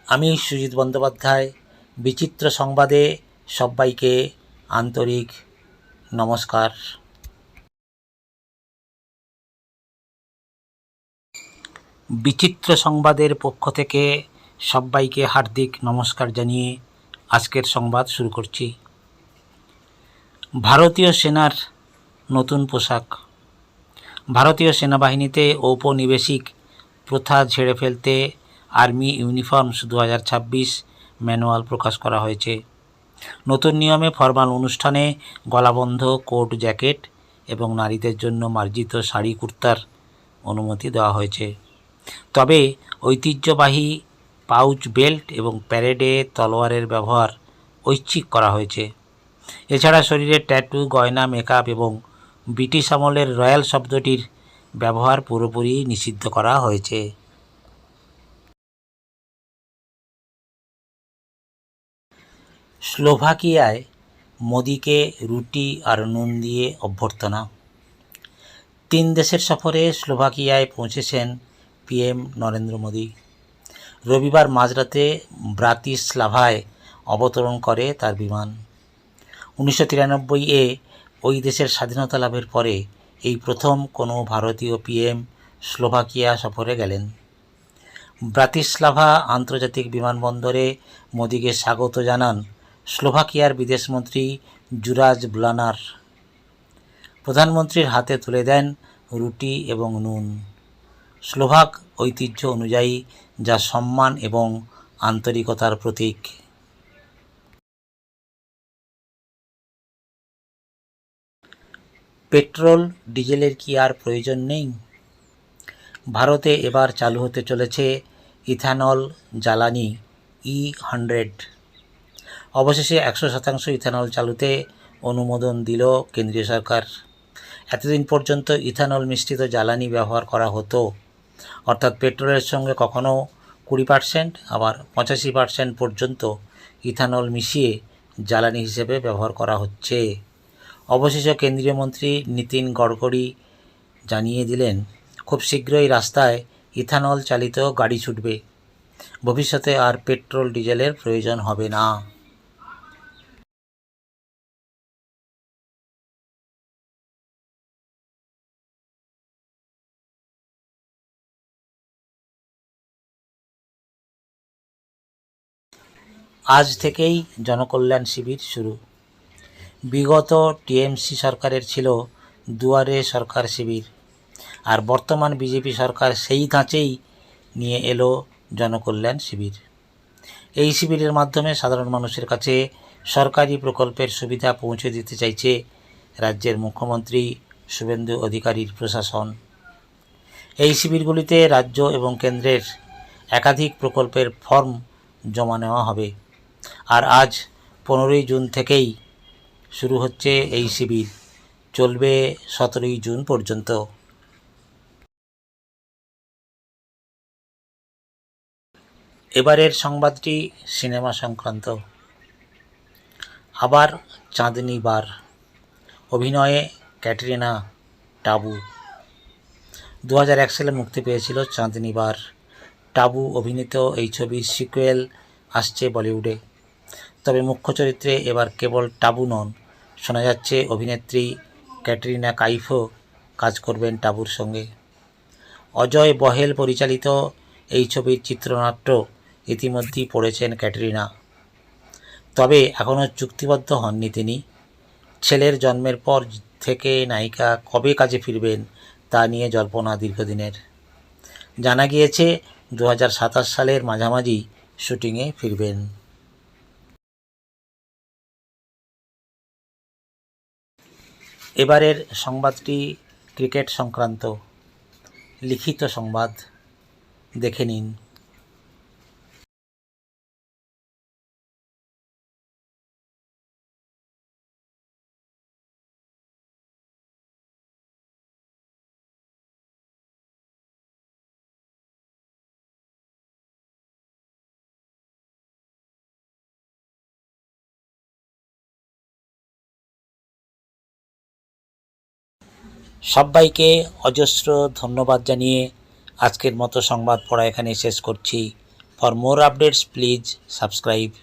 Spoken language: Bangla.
আমি সুজিত বন্দ্যোপাধ্যায় বিচিত্র সংবাদে সবাইকে আন্তরিক নমস্কার। বিচিত্র সংবাদের পক্ষ থেকে সবাইকে হার্দিক নমস্কার জানিয়ে আজকের সংবাদ শুরু করছি। ভারতীয় সেনার নতুন পোশাক। ভারতীয় সেনাবাহিনীতে ঔপনিবেশিক প্রথা ঝেড়ে ফেলতে আর্মি ইউনিফর্মস 2026 ম্যানুয়াল প্রকাশ করা হয়েছে। নতুন নিয়মে ফরমাল অনুষ্ঠানে গলাবন্ধ কোট জ্যাকেট এবং নারীদের জন্য মার্জিত শাড়ি কুর্তার অনুমতি দেওয়া হয়েছে। তবে ঐতিহ্যবাহী পাউচ বেল্ট এবং প্যারেডে তলোয়ারের ব্যবহার ঐচ্ছিক করা হয়েছে। এছাড়া শরীরে ট্যাটু, গয়না, মেকআপ এবং ব্রিটিশ আমলের রয়্যাল শব্দটির ব্যবহার পুরোপুরি নিষিদ্ধ করা হয়েছে। স্লোভাকিয়ায় মোদিকে রুটি আর নুন দিয়ে অভ্যর্থনা। 3 দেশের সফরে স্লোভাকিয়ায় পৌঁছেছেন পিএম নরেন্দ্র মোদী। রবিবার মাঝরাতে ব্রাতিস্লাভায় অবতরণ করে তার বিমান। 1993-এ ওই দেশের স্বাধীনতা লাভের পরে এই প্রথম কোনো ভারতীয় পিএম স্লোভাকিয়া সফরে গেলেন। ব্রাতিস্লাভা আন্তর্জাতিক বিমানবন্দরে মোদিকে স্বাগত জানান স্লোভাকিয়ার বিদেশমন্ত্রী জুরাজ ব্লানার। প্রধানমন্ত্রীর হাতে তুলে দেন রুটি এবং নুন, স্লোভাক ঐতিহ্য অনুযায়ী, যা সম্মান এবং আন্তরিকতার প্রতীক। পেট্রোল ডিজেলের কি আর প্রয়োজন নেই? ভারতে এবার চালু হতে চলেছে ইথানল জ্বালানি E100। অবশেষে 100% ইথানল চালুতে অনুমোদন দিল কেন্দ্রীয় সরকার। এতদিন পর্যন্ত ইথানল মিশ্রিত জ্বালানি ব্যবহার করা হতো, অর্থাৎ পেট্রোলের সঙ্গে কখনো 20%, আবার 85% পর্যন্ত ইথানল মিশিয়ে জ্বালানি হিসেবে ব্যবহার করা হচ্ছে। অবশেষে কেন্দ্রীয় মন্ত্রী নীতিন গডকরি জানিয়ে দিলেন, খুব শীঘ্রই রাস্তায় ইথানল চালিত গাড়ি ছুটবে। ভবিষ্যতে আর পেট্রোল ডিজেলের প্রয়োজন হবে না। আজ থেকেই জনকল্যাণ শিবির শুরু। বিগত টিএমসি সরকারের ছিল দুয়ারে সরকার শিবির, আর বর্তমান বিজেপি সরকার সেই ধাঁচেই নিয়ে এলো জনকল্যাণ শিবির। এই শিবিরের মাধ্যমে সাধারণ মানুষের কাছে সরকারি প্রকল্পের সুবিধা পৌঁছে দিতে চাইছে রাজ্যের মুখ্যমন্ত্রী শুভেন্দু অধিকারীর প্রশাসন। এই শিবিরগুলিতে রাজ্য এবং কেন্দ্রের একাধিক প্রকল্পের ফর্ম জমা নেওয়া হবে। আর আজ 15ই জুন থেকেই শুরু হচ্ছে এই শিবির, চলবে 17ই জুন পর্যন্ত। এবারের সংবাদটি সিনেমা সংক্রান্ত। আবার চাঁদনি বার, অভিনয়ে ক্যাটরিনা টাবু। 2001 সালে মুক্তি পেয়েছিল চাঁদনি বার। টাবু অভিনীত এই ছবির সিকুয়েল আসছে বলিউডে। তবে মুখ্য চরিত্রে এবার কেবল টাবু নন, শোনা যাচ্ছে অভিনেত্রী ক্যাটরিনা কাইফও কাজ করবেন টাবুর সঙ্গে। অজয় বহেল পরিচালিত এই ছবির চিত্রনাট্য ইতিমধ্যেই পড়েছেন ক্যাটরিনা। তবে এখনও চুক্তিবদ্ধ হননি তিনি। ছেলের জন্মের পর থেকে নায়িকা কবে কাজে ফিরবেন তা নিয়ে জল্পনা দীর্ঘদিনের। জানা গিয়েছে 2027 সালের মাঝামাঝি শুটিংয়ে ফিরবেন। এবারের সংবাদটি ক্রিকেট সংক্রান্ত। লিখিত সংবাদ দেখে নিন। সবাইকে অজস্র ধন্যবাদ জানিয়ে আজকের মতো সংবাদ পড়া এখানে শেষ করছি। For more updates, please subscribe